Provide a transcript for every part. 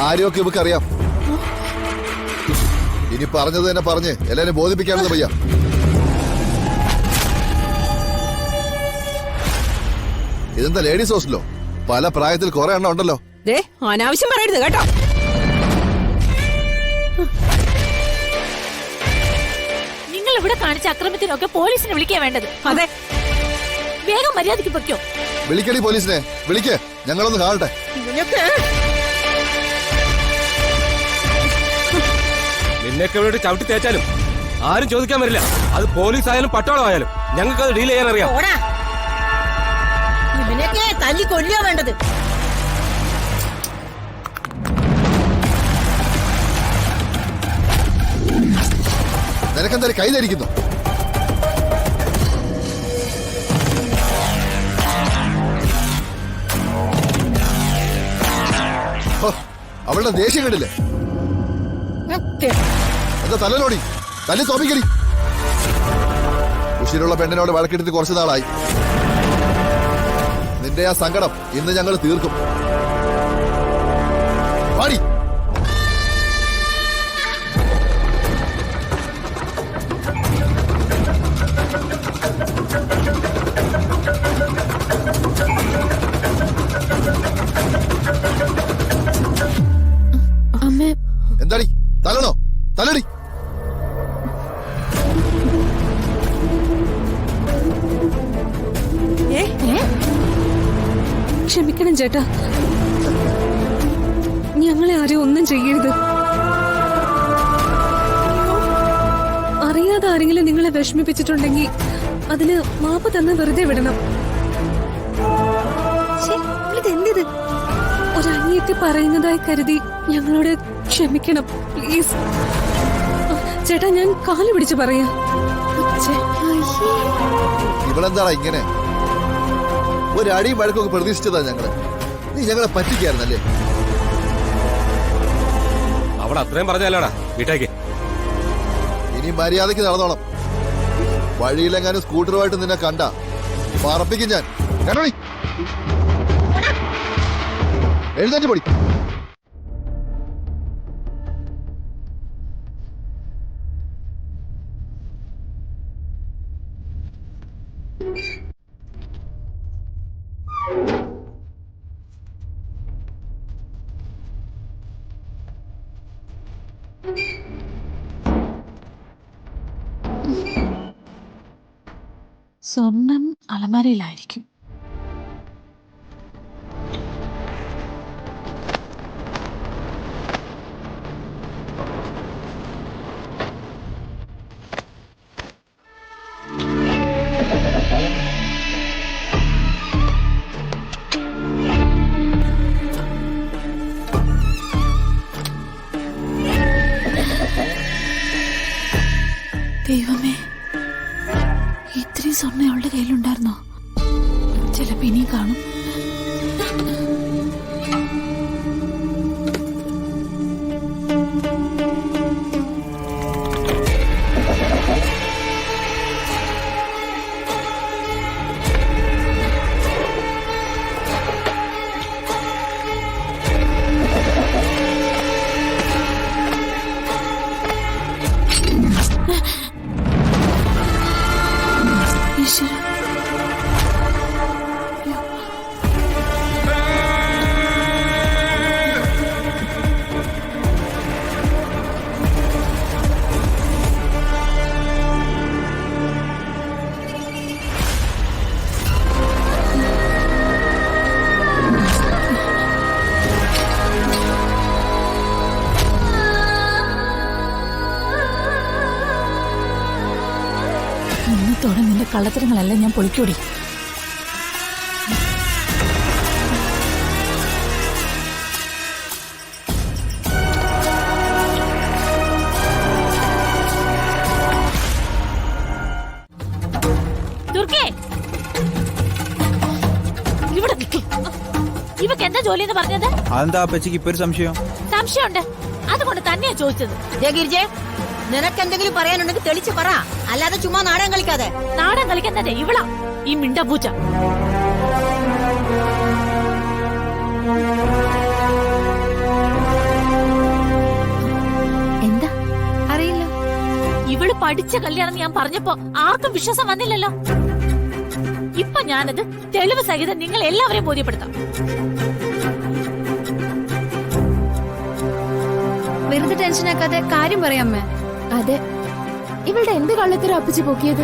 കാര്യമൊക്കെ ഇവക്ക് അറിയാം. ഇനി പറഞ്ഞത് തന്നെ പറഞ്ഞ് എല്ലാരും ബോധിപ്പിക്കാണെന്ന് പയ്യ. ഇതെന്താ ലേഡീസ് ഹോസ്റ്റലോ? പല പ്രായത്തിൽ കുറെ എണ്ണം ഉണ്ടല്ലോ. അനാവശ്യം പറയരുത് കേട്ടോ. നിങ്ങൾ ഇവിടെ കാണിച്ച അക്രമത്തിനൊക്കെ പോലീസിനെ വിളിക്കാൻ വേണ്ടത്. അതെ, വേഗം മര്യാദയ്ക്ക് പൊയ്ക്കോ. വിളിക്കടി പോലീസിനെ, വിളിക്ക്, ഞങ്ങളൊന്ന് കാണട്ടെ. നിന്നെയൊക്കെ ഇവിടെ ചവിട്ടി തേച്ചാലും ആരും ചോദിക്കാൻ വരില്ല. അത് പോലീസ് ആയാലും പട്ടാളമായാലും ഞങ്ങൾക്ക് അത് ഡീൽ ചെയ്യാൻ അറിയാം. ഇവനൊക്കെ തല്ലി കൊല്ലുക വേണ്ടത്. നിനക്കെന്തായാലും കൈ ധരിക്കുന്നു. അവളുടെ ദേഷ്യം കണ്ടില്ലേ? എന്താ തലലോടി തല്ലി തോപ്പിക്കടി. ഉശിരുള്ള പെണ്ണിനോട് വഴക്കെടുത്ത് കുറച്ചു നാളായി. നിന്റെ ആ സങ്കടം ഇന്ന് ഞങ്ങൾ തീർക്കും. പാടി. എന്താടി തലണോ? തലടി. ക്ഷമിക്കണം ചേട്ടാ, ഞങ്ങളെ ആരും ഒന്നും ചെയ്യരുത്. അറിയാതെ ആരെങ്കിലും നിങ്ങളെ വിഷമിപ്പിച്ചിട്ടുണ്ടെങ്കിൽ അതിന് മാപ്പ് തന്നെ വെറുതെ വിടണം. ഇതെന്തിത്? ഒരനിയത്തി പറയുന്നതായി കരുതി ഞങ്ങളോട് ക്ഷമിക്കണം പ്ലീസ്. ചേട്ടാ, ഞാൻ കാല് പിടിച്ച് പറയാം. ഇവളെന്താടാ ഇങ്ങനെ? ഒരടിയും വഴക്കൊക്കെ പ്രതീക്ഷിച്ചതാ ഞങ്ങള്. നീ ഞങ്ങളെ പറ്റിക്കായിരുന്നല്ലേ? അവൾ അത്രയും പറഞ്ഞല്ലോടാ വീട്ടേക്ക്. ഇനി മര്യാദയ്ക്ക് നടന്നോണം. വഴിയിലെങ്ങാനും സ്കൂട്ടറുമായിട്ട് നിന്നെ കണ്ട പറപ്പിക്കും ഞാൻ. എഴുന്നേറ്റ് പൊടി. സ്വർണം അലമാരയിലായിരിക്കും. ദൈവമേ, ഇത്രയും സ്വർണ്ണം അവളുടെ കയ്യിലുണ്ടായിരുന്നോ? ചിലപ്പോ ഇനിയും കാണും. ഈശ്വര, ഇന്നത്തോടെ നിന്റെ കള്ളത്തരങ്ങളെല്ലാം ഞാൻ പൊളിക്കൂടി. ഇവിടെ ഇവക്ക് എന്താ ജോലി എന്ന് പറഞ്ഞത്? അതെന്താ അപ്പച്ചിക്ക് ഇപ്പൊ ഒരു സംശയം? സംശയമുണ്ട്, അതുകൊണ്ട് തന്നെയാ ചോദിച്ചത്. ഗിരിജെ, നിനക്ക് എന്തെങ്കിലും പറയാനുണ്ടെങ്കിൽ തെളിച്ച് പറ, അല്ലാതെ ചുമ്മാ നാടകം കളിക്കാതെ. നാടകം കളിക്കുന്നത് ഇവളാ, ഈ മിണ്ടപൂച്ച. പഠിച്ച കല്യാണം ഞാൻ പറഞ്ഞപ്പോ ആർക്കും വിശ്വാസം വന്നില്ലല്ലോ. ഇപ്പൊ ഞാനത് തെളിവ് സഹിതം നിങ്ങൾ എല്ലാവരെയും ബോധ്യപ്പെടുത്താം. വെറുതെ ടെൻഷനാക്കാതെ കാര്യം പറയാമ്മേ. അതെ, ഇവളുടെ എന്ത് കള്ളത്തരം അപ്പച്ചി പൊക്കിയത്?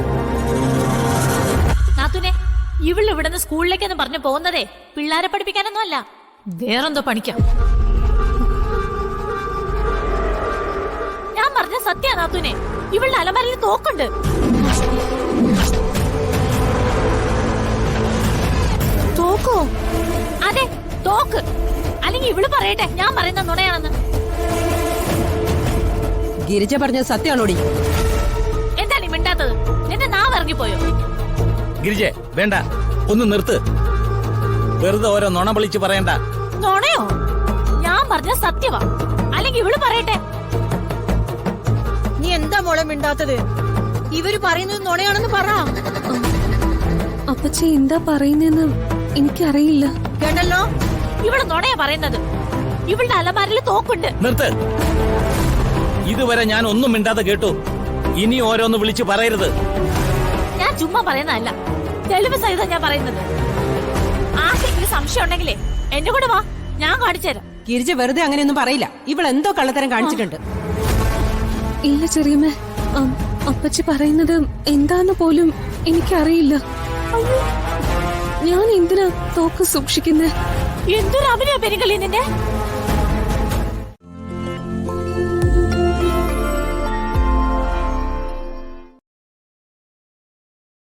നാത്തുനെ, ഇവള് ഇവിടുന്ന് സ്കൂളിലേക്കെന്ന് പറഞ്ഞു പോകുന്നതേ പിള്ളാരെ പഠിപ്പിക്കാനൊന്നും അല്ല, വേറെന്തോ പണിക്കാം. ഞാൻ പറഞ്ഞ സത്യ നാത്തുനെ, ഇവളുടെ അലമാരയിൽ തോക്കുണ്ട്. തോക്കോ? അതെ, തോക്ക്. അല്ലെങ്കിൽ ഇവള് പറയട്ടെ ഞാൻ പറയുന്ന നുണയാണെന്ന്. ഗിരിജ പറഞ്ഞത് സത്യമാണോടി? എന്താണ് ഈ മിണ്ടാത്തത്? എന്റെ നാവ് ഇറങ്ങിപ്പോയോ? ഗിരിജെ വേണ്ട, ഒന്ന് നിർത്ത്. വെറുതെ ഓരോ നുണ വിളിച്ച് പറയണ്ട. നുണയോ? ഞാൻ പറഞ്ഞ സത്യവാ. അല്ലെങ്കിൽ ഇവള് പറയട്ടെ. നീ എന്താ മോളെ മിണ്ടാത്തത്? ഇവര് പറയുന്നത് നുണയാണെന്ന് പറ. അപ്പച്ചി എന്താ പറയുന്നെന്ന് എനിക്കറിയില്ല. കേട്ടല്ലോ, ഇവള് നുണയാ പറയുന്നത്. ഇവളുടെ അലമാരയിൽ തോക്കുണ്ട്. നിർത്ത്. ഇതുവരെ ഞാൻ ഒന്നും മിണ്ടാതെ കേട്ടു. ഇനി ഓരോന്ന് വിളിച്ച് പറയരുത്. ഞാൻ ചുമ്മാ പറയുന്നതല്ല, തെളിവ് സഹിതം ഞാൻ പറയുന്നത്. ആർക്കെങ്കിലും സംശയം ഉണ്ടെങ്കിലേ എന്റെ കൂടെ വാ, ഞാൻ കാണിച്ചുതരാം. ഗിരിജ വെറുതെ അങ്ങനെയൊന്നും പറയില്ല. ഇവൾ എന്തോ കള്ളത്തരം കാണിച്ചിട്ടുണ്ട്. ഇല്ല ചെറിയമ്മേ, അപ്പച്ചി പറയുന്നത് എന്താന്ന് പോലും എനിക്കറിയില്ല. ഞാൻ എന്തിനാ തോക്ക് സൂക്ഷിക്കുന്നേ? എന്തൊരു അഭിനയ പെരുകളി നിന്റെ.